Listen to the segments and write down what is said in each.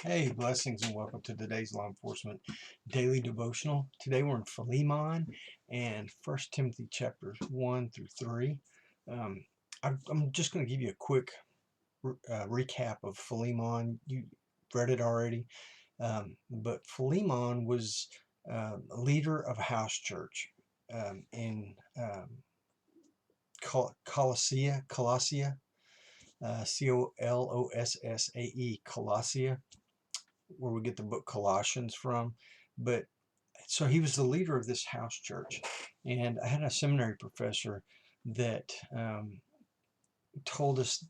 Hey, blessings and welcome to today's Law Enforcement Daily Devotional. Today we're in Philemon and First Timothy chapters 1 through 3. Um, I'm just going to give you a quick recap of Philemon. You read it already, but Philemon was a leader of a house church in Colossia, Colossae, Colossia, where we get the book Colossians from. But so he was the leader of this house church, and I had a seminary professor that told us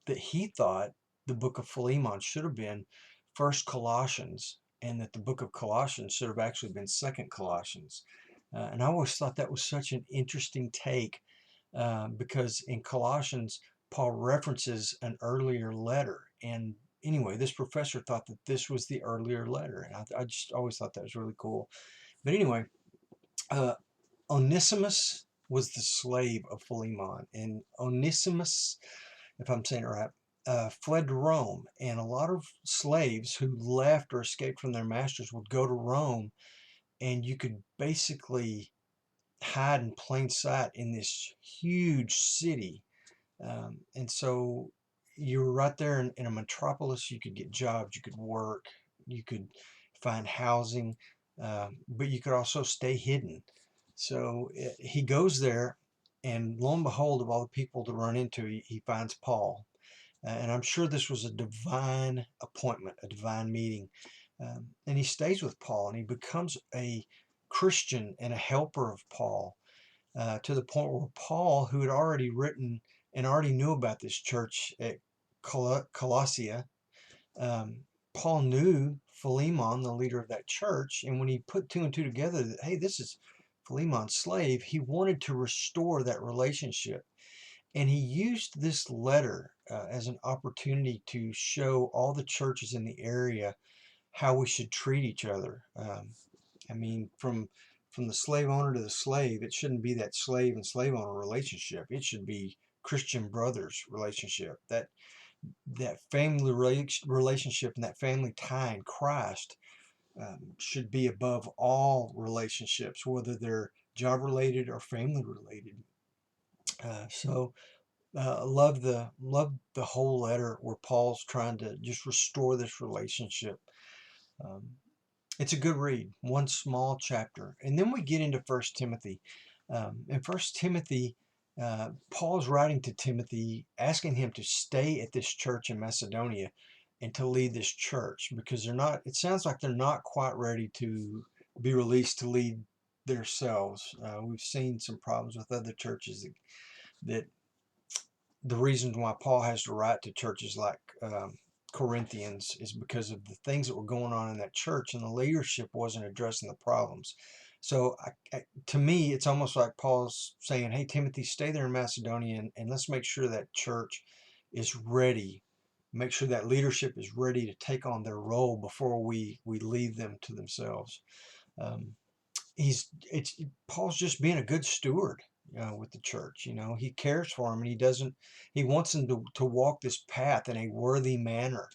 that he thought the book of Philemon should have been First Colossians, and that the book of Colossians should have actually been Second Colossians. And I always thought that was such an interesting take because in Colossians, Paul references an earlier letter. And anyway, this professor thought that this was the earlier letter. And I just always thought that was really cool. But anyway, uh, Onesimus was the slave of Philemon. And Onesimus, if I'm saying it right, fled to Rome. And a lot of slaves who left or escaped from their masters would go to Rome, and you could basically hide in plain sight in this huge city. And so you were right there in a metropolis. You could get jobs, you could work, you could find housing, but you could also stay hidden. So he goes there, and lo and behold, of all the people to run into, he finds Paul. And I'm sure this was a divine appointment, a divine meeting. And he stays with Paul, and he becomes a Christian and a helper of Paul, to the point where Paul, who had already written and already knew about this church at Colossia, um, Paul knew Philemon, the leader of that church, and when he put two and two together that, hey, this is Philemon's slave, he wanted to restore that relationship. And he used this letter as an opportunity to show all the churches in the area how we should treat each other. I mean, from the slave owner to the slave, it shouldn't be that slave and slave owner relationship. It should be Christian brothers relationship. That family relationship and that family tie in Christ should be above all relationships, whether they're job related or family related. Love the whole letter where Paul's trying to just restore this relationship. Um, it's a good read, one small chapter, and then we get into First Timothy. In First Timothy, Paul's writing to Timothy, asking him to stay at this church in Macedonia and to lead this church because they're not. It sounds like they're not quite ready to be released to lead themselves. We've seen some problems with other churches that the reason why Paul has to write to churches like Corinthians is because of the things that were going on in that church, and the leadership wasn't addressing the problems. So to me, it's almost like Paul's saying, hey, Timothy, stay there in Macedonia, and let's make sure that church is ready. Make sure that leadership is ready to take on their role before we leave them to themselves. Um, it's Paul's just being a good steward with the church. He cares for them, and he wants them to walk this path in a worthy manner.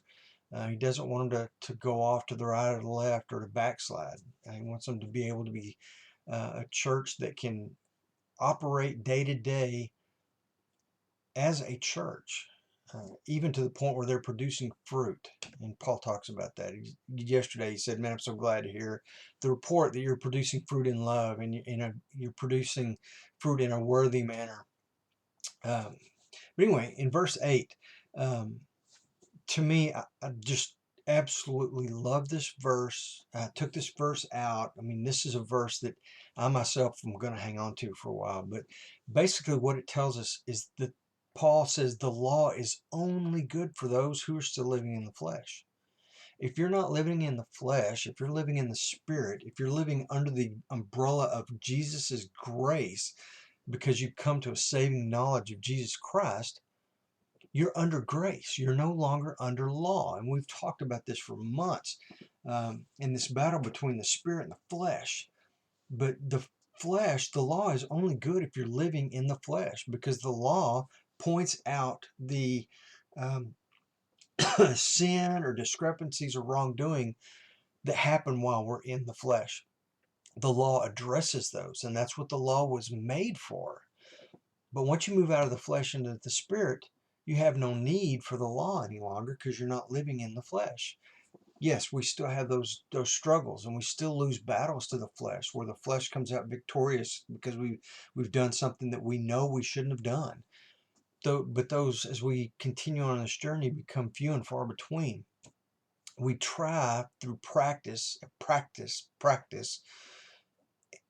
He doesn't want them to go off to the right or the left or to backslide. He wants them to be able to be a church that can operate day to day as a church, even to the point where they're producing fruit. And Paul talks about that. Yesterday he said, "Man, I'm so glad to hear the report that you're producing fruit in love, and you're producing fruit in a worthy manner." Um, but anyway, in verse 8, um, to me, I just absolutely love this verse. I took this verse out. I mean, this is a verse that I myself am going to hang on to for a while. But basically, what it tells us is that Paul says the law is only good for those who are still living in the flesh. If you're not living in the flesh, if you're living in the spirit, if you're living under the umbrella of Jesus's grace, because you come to a saving knowledge of Jesus Christ, you're under grace. You're no longer under law. And we've talked about this for months in this battle between the spirit and the flesh. But the law is only good if you're living in the flesh, because the law points out the um, sin or discrepancies or wrongdoing that happen while we're in the flesh. The law addresses those, and that's what the law was made for. But once you move out of the flesh into the spirit, you have no need for the law any longer because you're not living in the flesh. Yes, we still have those struggles, and we still lose battles to the flesh, where the flesh comes out victorious because we've done something that we know we shouldn't have done. But those, as we continue on this journey, become few and far between. We try through practice,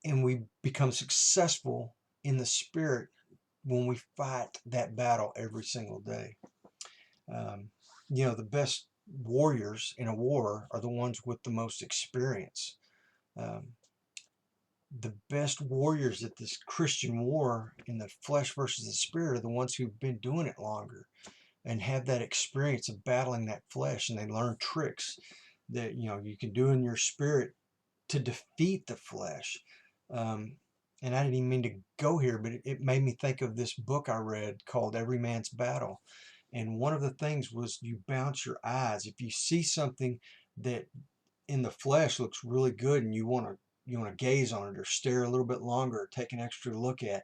and we become successful in the spirit when we fight that battle every single day. Um, the best warriors in a war are the ones with the most experience. Um, the best warriors at this Christian war in the flesh versus the spirit are the ones who've been doing it longer and have that experience of battling that flesh, and they learn tricks that you can do in your spirit to defeat the flesh. And I didn't even mean to go here, but it made me think of this book I read called Every Man's Battle. And one of the things was you bounce your eyes. If you see something that in the flesh looks really good and you want to gaze on it or stare a little bit longer or take an extra look at,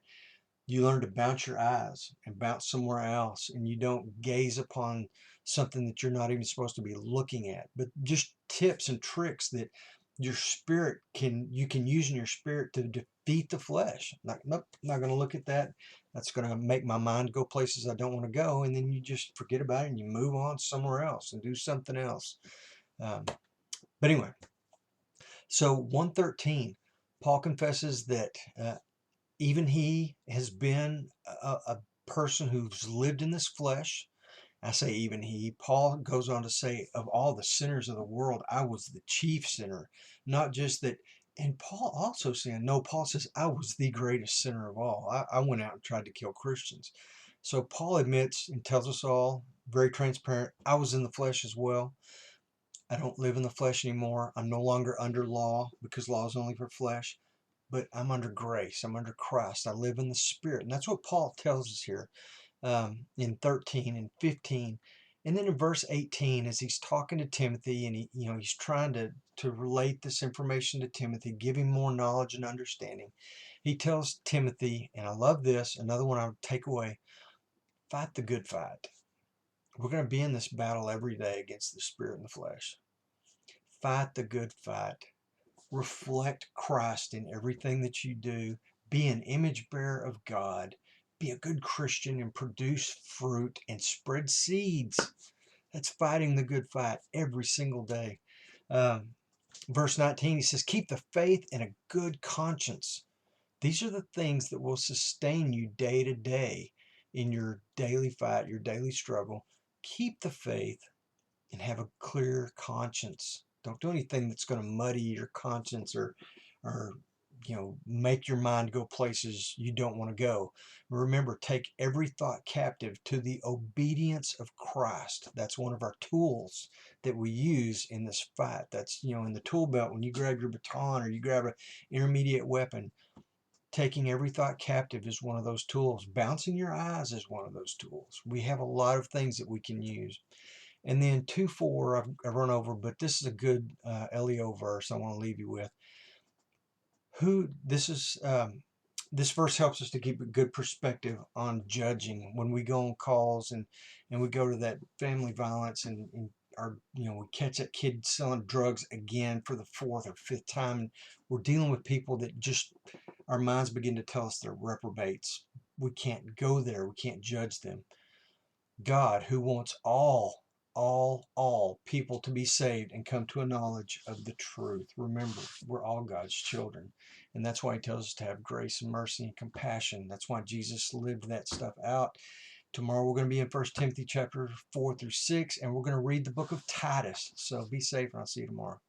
you learn to bounce your eyes and bounce somewhere else, and you don't gaze upon something that you're not even supposed to be looking at. But just tips and tricks that you can use in your spirit to defeat the flesh. Nope, not going to look at that. That's going to make my mind go places I don't want to go, and then you just forget about it and you move on somewhere else and do something else. But anyway, so 113, Paul confesses that even he has been a person who's lived in this flesh. I say even he. Paul goes on to say, of all the sinners of the world, I was the chief sinner. Not just that. And Paul also saying, no, Paul says, I was the greatest sinner of all. I went out and tried to kill Christians. So Paul admits and tells us all, very transparent, I was in the flesh as well. I don't live in the flesh anymore. I'm no longer under law because law is only for flesh, but I'm under grace. I'm under Christ. I live in the Spirit. And that's what Paul tells us here in 13 and 15. And then in verse 18, as he's talking to Timothy and he's trying to relate this information to Timothy, give him more knowledge and understanding. He tells Timothy, and I love this, another one I would take away, fight the good fight. We're going to be in this battle every day against the spirit and the flesh. Fight the good fight. Reflect Christ in everything that you do. Be an image bearer of God. Be a good Christian and produce fruit and spread seeds. That's fighting the good fight every single day. Verse 19, he says, keep the faith and a good conscience. These are the things that will sustain you day to day in your daily fight, your daily struggle. Keep the faith and have a clear conscience. Don't do anything that's going to muddy your conscience or make your mind go places you don't want to go. Remember, take every thought captive to the obedience of Christ. That's one of our tools that we use in this fight. That's, in the tool belt when you grab your baton or you grab an intermediate weapon. Taking every thought captive is one of those tools. Bouncing your eyes is one of those tools. We have a lot of things that we can use. And then 2:4, I've run over, but this is a good LEO verse I want to leave you with. This verse helps us to keep a good perspective on judging when we go on calls and we go to that family violence and we catch that kid selling drugs again for the fourth or fifth time. We're dealing with people that just, our minds begin to tell us they're reprobates. We can't go there. We can't judge them. God, who wants all people to be saved and come to a knowledge of the truth. Remember, we're all God's children. And that's why he tells us to have grace and mercy and compassion. That's why Jesus lived that stuff out. Tomorrow we're going to be in 1 Timothy chapter 4 through 6, and we're going to read the book of Titus. So be safe, and I'll see you tomorrow.